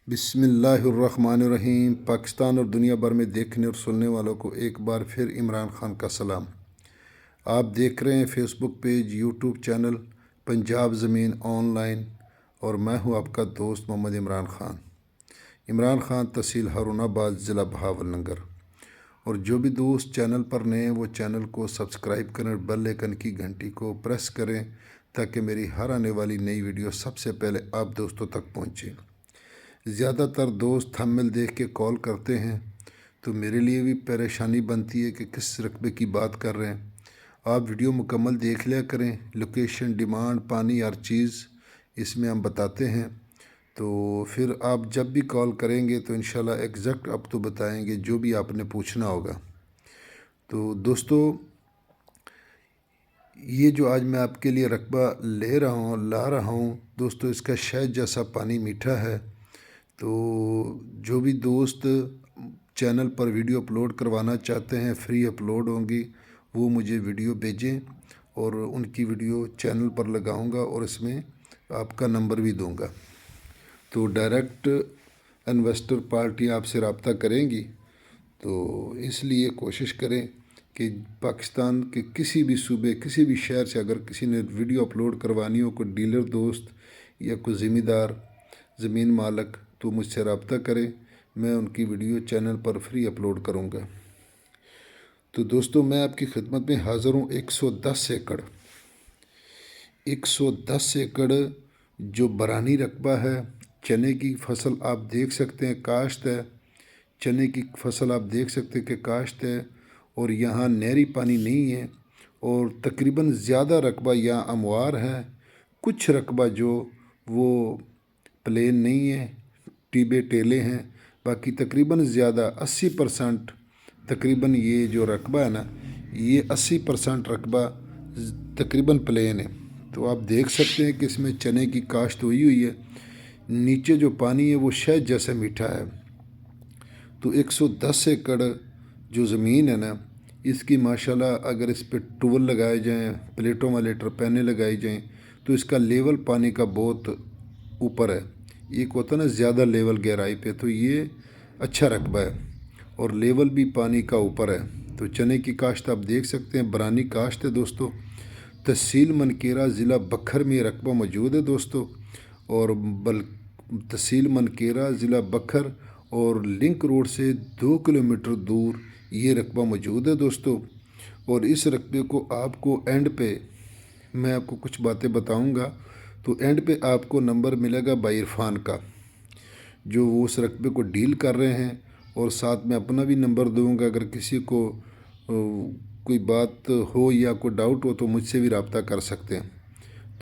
बिस्मिल्लाहिर्रहमानिर्रहीम। पाकिस्तान और दुनिया भर में देखने और सुनने वालों को एक बार फिर इमरान खान का सलाम। आप देख रहे हैं Facebook page, YouTube channel Punjab ज़मीन ऑनलाइन और मैं हूं आपका दोस्त मोहम्मद इमरान खान। इमरान खान तहसील हारूनाबाद, ज़िला बहावलनगर। और जो भी दोस्त चैनल पर नए हैं वो चैनल को सब्सक्राइब करें, बेल आइकन की घंटी को प्रेस करें ताकि मेरी हर आने वाली नई वीडियो सबसे पहले आप दोस्तों तक पहुँचे। ज़्यादातर दोस्त थंबनेल देख के कॉल करते हैं तो मेरे लिए भी परेशानी बनती है कि किस रकबे की बात कर रहे हैं। आप वीडियो मुकम्मल देख लिया करें, लोकेशन, डिमांड, पानी, हर चीज़ इसमें हम बताते हैं। तो फिर आप जब भी कॉल करेंगे तो इंशाल्लाह एग्जैक्ट आप तो बताएंगे जो भी आपने पूछना होगा। तो दोस्तों, ये जो आज मैं आपके लिए रकबा ला रहा हूँ दोस्तों, इसका शहद जैसा पानी मीठा है। तो जो भी दोस्त चैनल पर वीडियो अपलोड करवाना चाहते हैं, फ्री अपलोड होंगी, वो मुझे वीडियो भेजें और उनकी वीडियो चैनल पर लगाऊंगा और इसमें आपका नंबर भी दूंगा। तो डायरेक्ट इन्वेस्टर पार्टी आपसे रब्ता करेंगी। तो इसलिए कोशिश करें कि पाकिस्तान के किसी भी सूबे, किसी भी शहर से अगर किसी ने वीडियो अपलोड करवानी हो, कोई डीलर दोस्त या कोई ज़मींदार, ज़मीन मालक, तो मुझसे रब्ता करें, मैं उनकी वीडियो चैनल पर फ्री अपलोड करूंगा। तो दोस्तों, मैं आपकी खिदमत में हाज़िर हूँ। 110 एकड़ जो बरानी रकबा है, चने की फसल आप देख सकते हैं काश्त है। चने की फसल आप देख सकते हैं कि काश्त है और यहाँ नहरी पानी नहीं है। और तकरीबन ज़्यादा रकबा यहाँ अमवार है, कुछ रकबा जो वो प्लेन नहीं है, टीबे टेले हैं। बाकी तकरीबन ज़्यादा 80% तकरीबन ये जो रकबा है ना, ये 80% रकबा तकरीबन प्लेन है। तो आप देख सकते हैं कि इसमें चने की काश्त हुई है। नीचे जो पानी है वो शहद जैसा मीठा है। तो 110 एकड़ जो ज़मीन है ना, इसकी माशाल्लाह अगर इस पर टूल लगाए जाएँ, प्लेटों वाले टरपैने लगाई जाएँ, तो इसका लेवल पानी का बहुत ऊपर है। एक होता ना ज़्यादा लेवल गहराई पे, तो ये अच्छा रकबा है और लेवल भी पानी का ऊपर है। तो चने की काश्त आप देख सकते हैं, बरानी काश्त है दोस्तों। तहसील मनकेरा, ज़िला बखर में रकबा मौजूद है दोस्तों। और तहसील मनकेरा, ज़िला बखर और लिंक रोड से 2 किलोमीटर दूर ये रकबा मौजूद है दोस्तों। और इस रकबे को आपको एंड पे मैं आपको कुछ बातें बताऊंगा। तो एंड पे आपको नंबर मिलेगा भाई इरफान का, जो वो उस रकबे को डील कर रहे हैं। और साथ में अपना भी नंबर दूंगा, अगर किसी को कोई बात हो या कोई डाउट हो तो मुझसे भी रब्ता कर सकते हैं।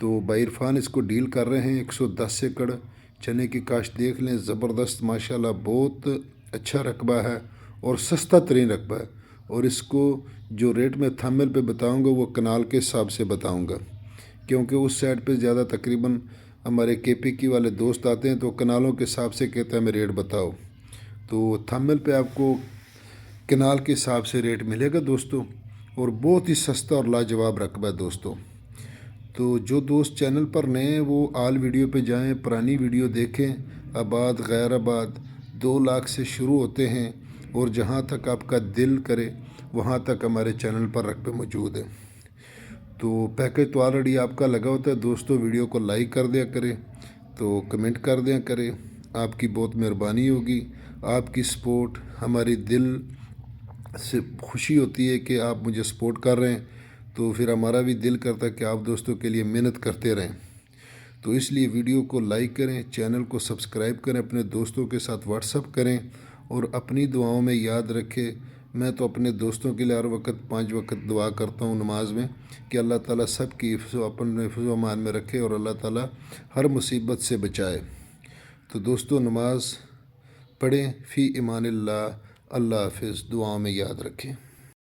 तो भाई इरफान इसको डील कर रहे हैं। 110 एकड़ चने की काश्त देख लें, ज़बरदस्त माशाल्लाह, बहुत अच्छा रकबा है और सस्ता तरीन रकबा है। और इसको जो रेट मैं थंबनेल पे बताऊंगा वो कनाल के हिसाब से बताऊंगा, क्योंकि उस साइड पे ज़्यादा तकरीबन हमारे केपीकी वाले दोस्त आते हैं तो कनालों के हिसाब से कहते हैं हमें रेट बताओ। तो थंबनेल पे आपको कनाल के हिसाब से रेट मिलेगा दोस्तों। और बहुत ही सस्ता और लाजवाब रकबा है दोस्तों। तो जो दोस्त चैनल पर नए हैं वो आल वीडियो पे जाएं, पुरानी वीडियो देखें। आबाद गैर आबाद 2 लाख से शुरू होते हैं और जहां तक आपका दिल करे वहां तक हमारे चैनल पर रकबे मौजूद हैं। तो पैकेज तो ऑलरेडी आपका लगा होता है दोस्तों। वीडियो को लाइक कर दिया करें, तो कमेंट कर दिया करें, आपकी बहुत मेहरबानी होगी। आपकी सपोर्ट हमारी दिल से खुशी होती है कि आप मुझे सपोर्ट कर रहे हैं। तो फिर हमारा भी दिल करता है कि आप दोस्तों के लिए मेहनत करते रहें। तो इसलिए वीडियो को लाइक करें, चैनल को सब्सक्राइब करें, अपने दोस्तों के साथ व्हाट्सअप करें और अपनी दुआओं में याद रखें। मैं तो अपने दोस्तों के लिए हर वक्त 5 वक्त दुआ करता हूँ नमाज में कि अल्लाह ताला सब की अपने हिफ्ज़ व अमान में रखे और अल्लाह ताला हर मुसीबत से बचाए। तो दोस्तों, नमाज पढ़ें। फ़ी इमानिल्लाह। अल्लाह हाफ़िज़। दुआओं में याद रखें।